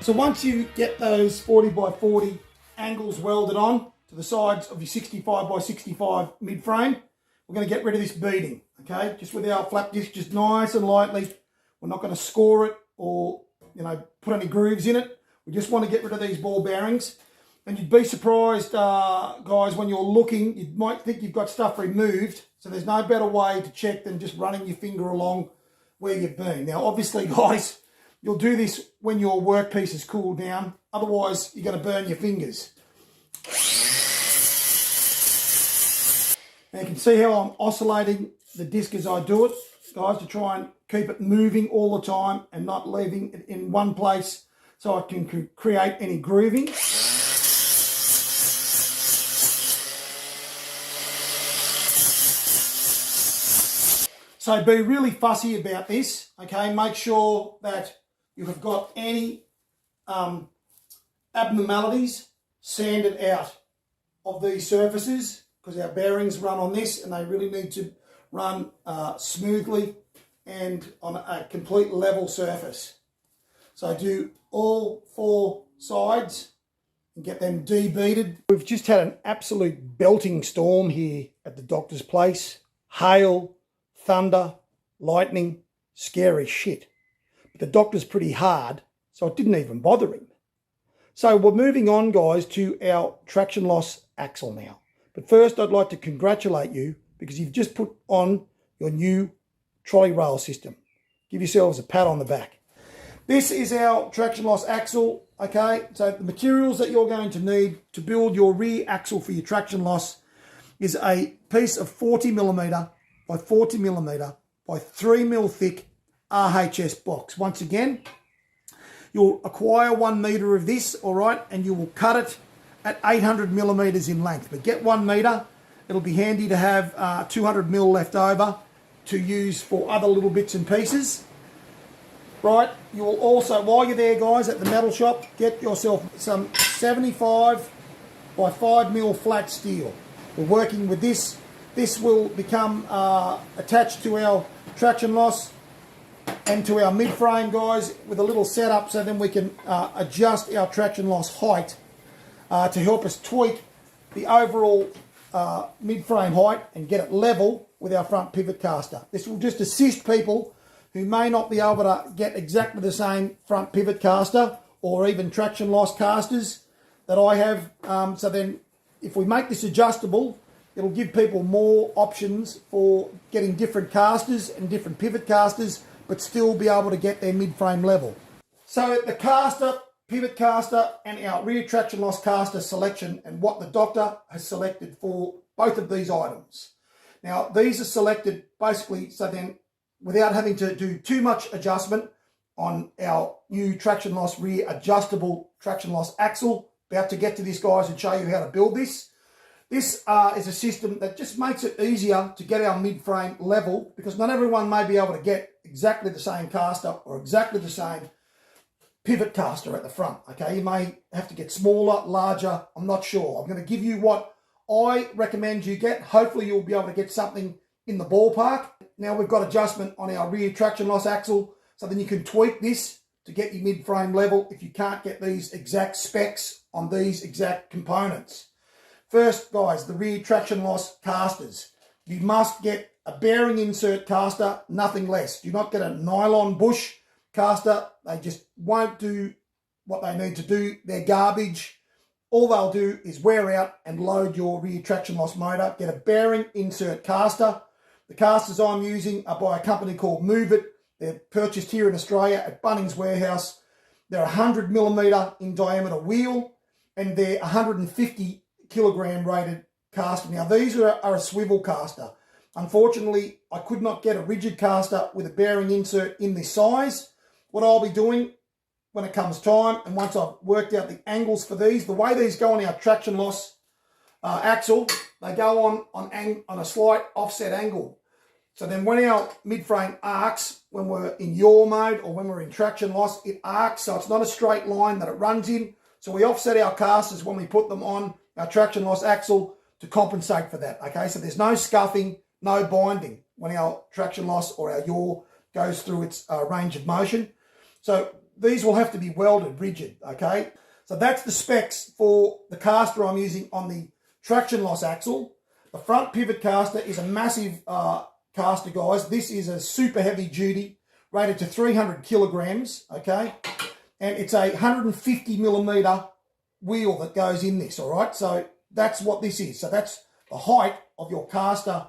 So once you get those 40 by 40 angles welded on to the sides of your 65 by 65 mid-frame, we're going to get rid of this beading, okay? Just with our flap disc, just nice and lightly. We're not going to score it or, put any grooves in it. We just want to get rid of these ball bearings. And you'd be surprised, guys, when you're looking, you might think you've got stuff removed. So there's no better way to check than just running your finger along where you've been. Now, obviously, guys, you'll do this when your workpiece is cooled down. Otherwise, you're going to burn your fingers. Now, you can see how I'm oscillating the disc as I do it, guys, to try and keep it moving all the time and not leaving it in one place so I can create any grooving. So be really fussy about this, okay? Make sure that you have got any abnormalities sanded out of these surfaces, because our bearings run on this and they really need to run smoothly and on a complete level surface. So do all 4 sides and get them de-beaded. We've just had an absolute belting storm here at the doctor's place. Hail, thunder, lightning, scary shit. But the doctor's pretty hard, so it didn't even bother him. So we're moving on, guys, to our traction loss axle now. But first, I'd like to congratulate you because you've just put on your new trolley rail system. Give yourselves a pat on the back. This is our traction loss axle, okay? So the materials that you're going to need to build your rear axle for your traction loss is a piece of 40mm by 40mm by 3mm thick RHS box. Once again, you'll acquire 1 metre of this, all right, and you will cut it at 800mm in length. But get 1 metre, it'll be handy to have 200mm left over to use for other little bits and pieces. Right, you will also, while you're there, guys, at the metal shop, get yourself some 75 by 5mm flat steel. We're working with this. This will become attached to our traction loss and to our mid-frame, guys, with a little setup so then we can adjust our traction loss height to help us tweak the overall mid-frame height and get it level with our front pivot caster. This will just assist people who may not be able to get exactly the same front pivot caster or even traction loss casters that I have. So then if we make this adjustable, it'll give people more options for getting different casters and different pivot casters, but still be able to get their mid-frame level. So the caster, pivot caster, and our rear traction loss caster selection and what the doctor has selected for both of these items. Now, these are selected basically so then without having to do too much adjustment on our new traction loss rear adjustable traction loss axle. About to get to this, guys, and show you how to build this. This is a system that just makes it easier to get our mid-frame level, because not everyone may be able to get exactly the same caster or exactly the same pivot caster at the front, okay? You may have to get smaller, larger, I'm not sure. I'm going to give you what I recommend you get. Hopefully you'll be able to get something in the ballpark. Now we've got adjustment on our rear traction loss axle, so then you can tweak this to get your mid-frame level if you can't get these exact specs on these exact components. First, guys, the rear traction loss casters. You must get a bearing insert caster, nothing less. Do not get a nylon bush caster. They just won't do what they need to do. They're garbage. All they'll do is wear out and load your rear traction loss motor. Get a bearing insert caster. The casters I'm using are by a company called Move It. They're purchased here in Australia at Bunnings Warehouse. They're 100mm in diameter wheel, and they're 150 kilogram rated caster. Now these are a swivel caster. Unfortunately, I could not get a rigid caster with a bearing insert in this size. What I'll be doing when it comes time, and once I've worked out the angles for these, the way these go on our traction loss axle, they go on a slight offset angle. So then when our mid-frame arcs, when we're in yaw mode or when we're in traction loss, it arcs, so it's not a straight line that it runs in. So we offset our casters when we put them on our traction loss axle to compensate for that, okay? So there's no scuffing, no binding when our traction loss or our yaw goes through its range of motion. So these will have to be welded rigid, okay? So that's the specs for the caster I'm using on the traction loss axle. The front pivot caster is a massive caster, guys. This is a super heavy duty, rated to 300 kilograms, okay? And it's a 150 millimeter wheel that goes in this, all right? So that's what this is. So that's the height of your caster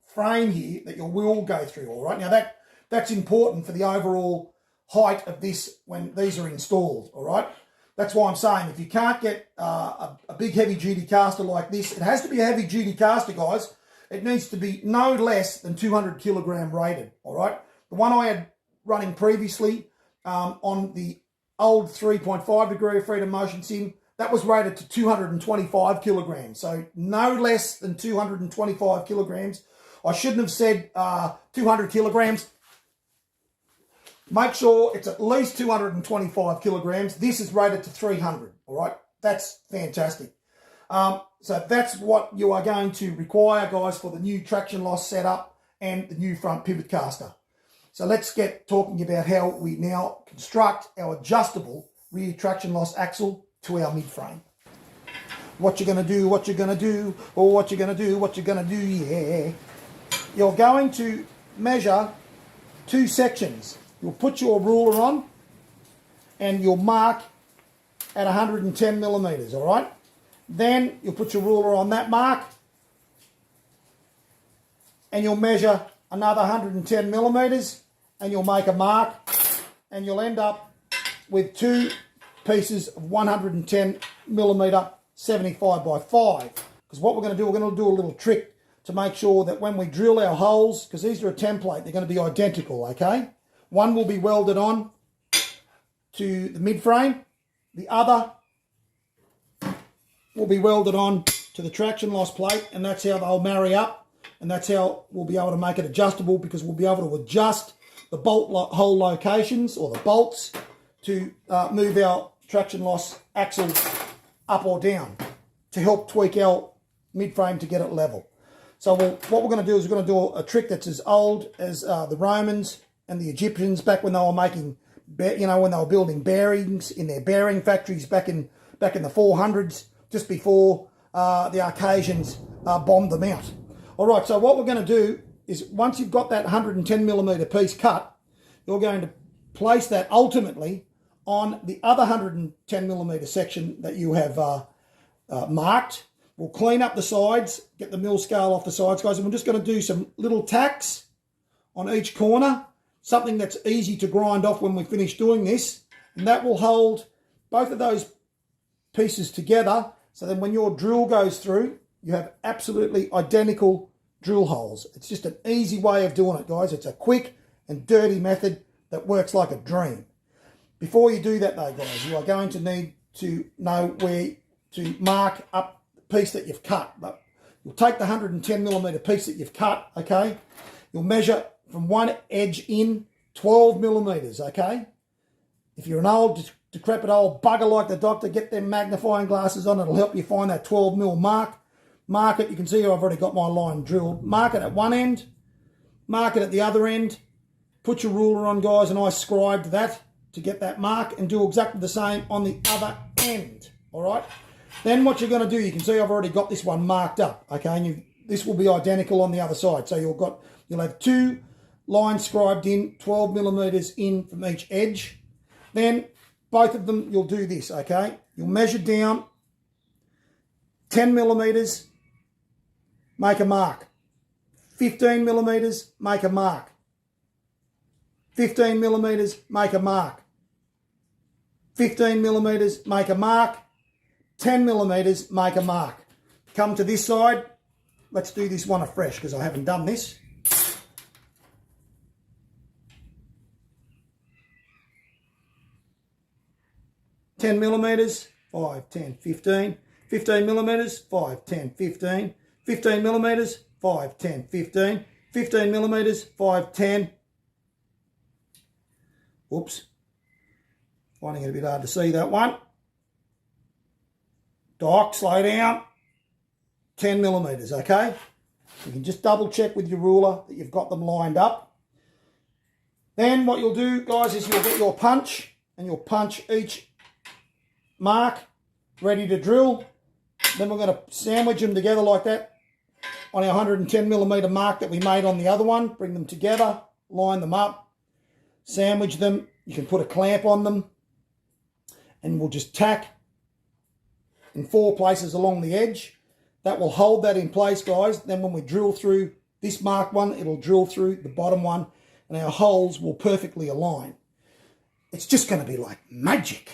frame here that your wheel will go through, all right? Now that's important for the overall height of this when these are installed, all right? That's why I'm saying if you can't get a big heavy duty caster like this, it has to be a heavy duty caster, guys. It needs to be no less than 200 kilogram rated, all right? The one I had running previously on the old 3.5 degree of freedom motion sim, that was rated to 225 kilograms. So no less than 225 kilograms. I shouldn't have said 200 kilograms. Make sure it's at least 225 kilograms. This is rated to 300, all right? That's fantastic. So that's what you are going to require, guys, for the new traction loss setup and the new front pivot caster. So let's get talking about how we now construct our adjustable rear traction loss axle to our mid-frame. What you're going to do, what you're going to do, or what you're going to do, what you're going to do, yeah. You're going to measure two sections. You'll put your ruler on and you'll mark at 110 millimeters, all right? Then you'll put your ruler on that mark and you'll measure another 110 millimeters and you'll make a mark and you'll end up with two pieces of 110 millimeter 75 by 5. Because what we're going to do a little trick to make sure that when we drill our holes, because these are a template, they're going to be identical, okay? One will be welded on to the mid-frame. The other will be welded on to the traction loss plate, and that's how they'll marry up, and that's how we'll be able to make it adjustable, because we'll be able to adjust the bolt hole locations or the bolts to move our traction loss axle up or down to help tweak our mid-frame to get it level. So what we're going to do is we're going to do a trick that's as old as the Romans and the Egyptians back when they were making, when they were building bearings in their bearing factories back in the 400s, just before the Arcasians bombed them out. All right, so what we're going to do is once you've got that 110 millimeter piece cut, you're going to place that ultimately on the other 110 millimeter section that you have marked. We'll clean up the sides, get the mill scale off the sides, guys, and we're just going to do some little tacks on each corner, something that's easy to grind off when we finish doing this, and that will hold both of those pieces together, so then when your drill goes through, you have absolutely identical drill holes. It's just an easy way of doing it, guys. It's a quick and dirty method that works like a dream. Before you do that though, guys, you are going to need to know where to mark up the piece that you've cut. But you'll take the 110 millimeter piece that you've cut, okay? You'll measure from one edge in 12 millimeters, okay? If you're an old, decrepit old bugger like the doctor, get them magnifying glasses on. It'll help you find that 12 mil mark. Mark it. You can see I've already got my line drilled. Mark it at one end. Mark it at the other end. Put your ruler on, guys, and I scribed that to get that mark, and do exactly the same on the other end, all right? Then what you're going to do, you can see I've already got this one marked up, okay? And this will be identical on the other side. So you'll have two lines scribed in, 12 millimeters in from each edge. Then both of them, you'll do this, okay? You'll measure down 10 millimeters, make a mark. 15 millimeters, make a mark. 15 millimeters, make a mark. 15 millimeters, make a mark. 10 millimeters, make a mark. Come to this side. Let's do this one afresh because I haven't done this. $10 millimeters, 5, 10, 15. 15 millimeters, 5, 10, 15. 15 millimeters, 5, 10, 15. 15 millimeters, 5, 10. Whoops. Finding it a bit hard to see that one. Doc, slow down. 10 millimeters, okay? You can just double check with your ruler that you've got them lined up. Then what you'll do, guys, is you'll get your punch and you'll punch each mark ready to drill. Then we're going to sandwich them together like that on our 110mm mark that we made on the other one. Bring them together, line them up, sandwich them. You can put a clamp on them, and we'll just tack in 4 places along the edge. That will hold that in place, guys. Then when we drill through this marked one, it'll drill through the bottom one, and our holes will perfectly align. It's just going to be like magic.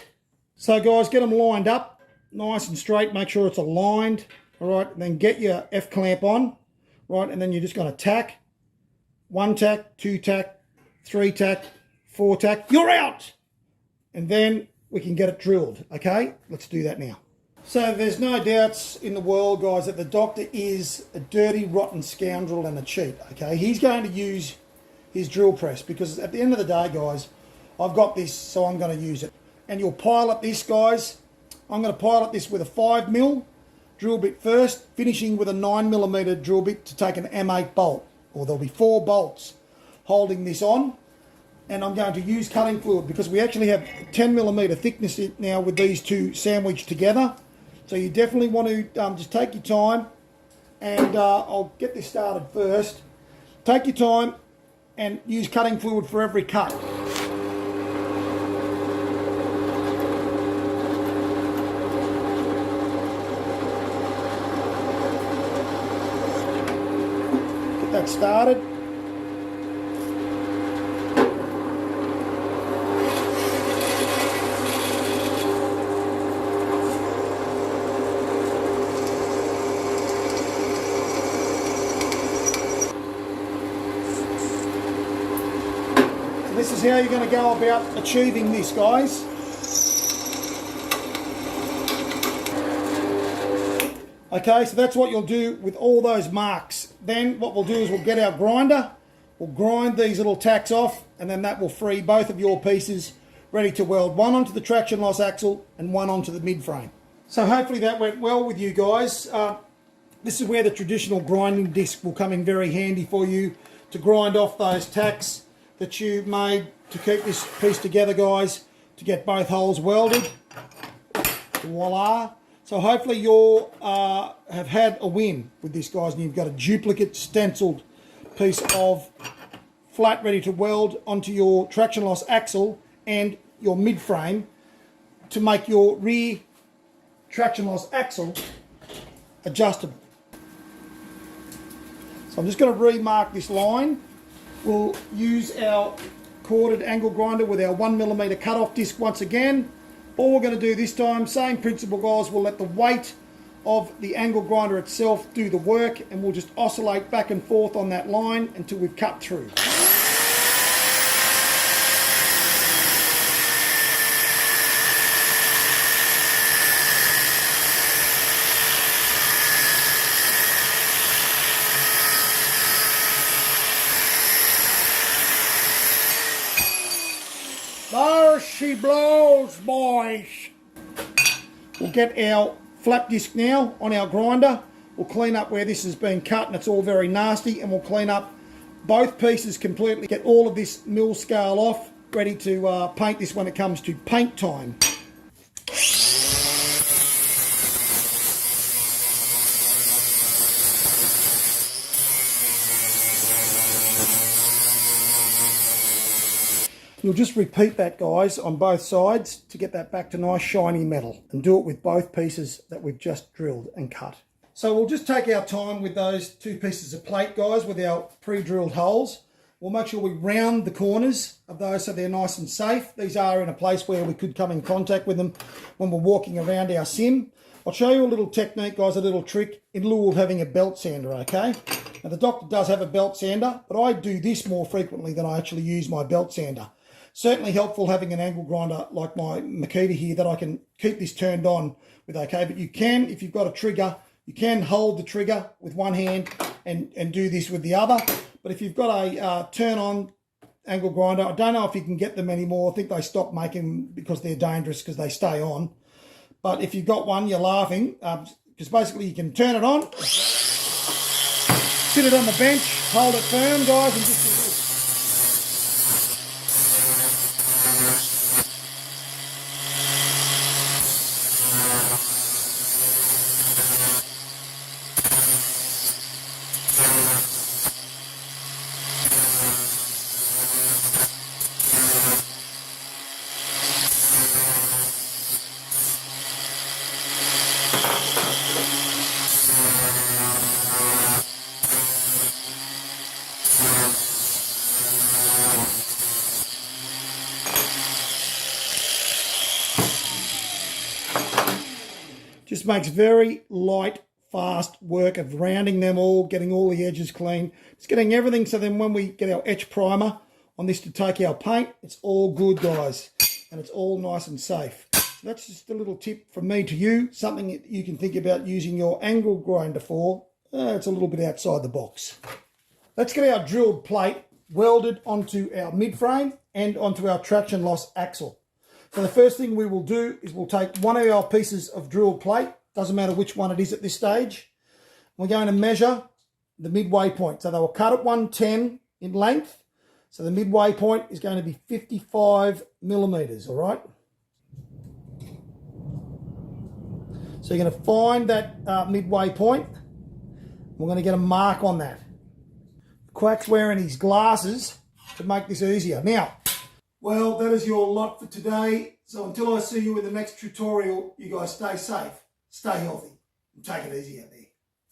So guys, get them lined up nice and straight. Make sure it's aligned. All right, and then get your F-clamp on, right, and then you're just going to tack. 1 tack, 2 tack, 3 tack, 4 tack. You're out! And then we can get it drilled, okay? Let's do that now. So there's no doubts in the world, guys, that the doctor is a dirty, rotten scoundrel and a cheat, okay? He's going to use his drill press because at the end of the day, guys, I've got this, so I'm going to use it. And you'll pilot this, guys. I'm going to pilot this with a 5mm drill bit first, finishing with a 9mm drill bit to take an M8 bolt, or there'll be 4 bolts holding this on. And I'm going to use cutting fluid because we actually have 10mm thickness now with these two sandwiched together. So you definitely want to just take your time, and I'll get this started first. Take your time and use cutting fluid for every cut. Get that started. This is how you're going to go about achieving this, guys. Okay, so that's what you'll do with all those marks. Then what we'll do is we'll get our grinder, we'll grind these little tacks off, and then that will free both of your pieces ready to weld. One onto the traction loss axle and one onto the mid frame. So hopefully that went well with you guys. This is where the traditional grinding disc will come in very handy for you to grind off those tacks that you made to keep this piece together, guys, to get both holes welded. Voila. So hopefully you have had a win with this, guys, and you've got a duplicate stenciled piece of flat ready to weld onto your traction loss axle and your mid frame to make your rear traction loss axle adjustable. So I'm just going to remark this line. We'll use our corded angle grinder with our 1mm cut-off disc once again. All we're going to do this time, same principle, guys, we'll let the weight of the angle grinder itself do the work, and we'll just oscillate back and forth on that line until we've cut through. There she blows, boys. We'll get our flap disc now on our grinder. We'll clean up where this has been cut and it's all very nasty, and we'll clean up both pieces completely. Get all of this mill scale off, ready to paint this when it comes to paint time. You'll just repeat that, guys, on both sides to get that back to nice shiny metal, and do it with both pieces that we've just drilled and cut. So we'll just take our time with those 2 pieces of plate, guys, with our pre-drilled holes. We'll make sure we round the corners of those so they're nice and safe. These are in a place where we could come in contact with them when we're walking around our sim. I'll show you a little technique, guys, a little trick in lieu of having a belt sander, okay? Now the doctor does have a belt sander, but I do this more frequently than I actually use my belt sander. Certainly helpful having an angle grinder like my Makita here that I can keep this turned on with, okay? But you can, if you've got a trigger, you can hold the trigger with one hand and do this with the other. But if you've got a turn-on angle grinder, I don't know if you can get them anymore. I think they stopped making them because they're dangerous because they stay on. But if you've got one, you're laughing, because basically you can turn it on, sit it on the bench, hold it firm, guys, and just Just makes very light, fast work of rounding them all, getting all the edges clean. It's getting everything so then when we get our etch primer on this to take our paint, it's all good, guys. And it's all nice and safe. So that's just a little tip from me to you, something that you can think about using your angle grinder for. It's a little bit outside the box. Let's get our drilled plate welded onto our mid-frame and onto our traction loss axle. So the first thing we will do is we'll take one of our pieces of drilled plate, doesn't matter which one it is at this stage. We're going to measure the midway point. So they will cut at 110 in length. So the midway point is going to be 55 millimeters, all right? So you're going to find that midway point. We're going to get a mark on that. Quack's wearing his glasses to make this easier. Now, well, that is your lot for today. So until I see you in the next tutorial, you guys stay safe, stay healthy, and take it easy out there.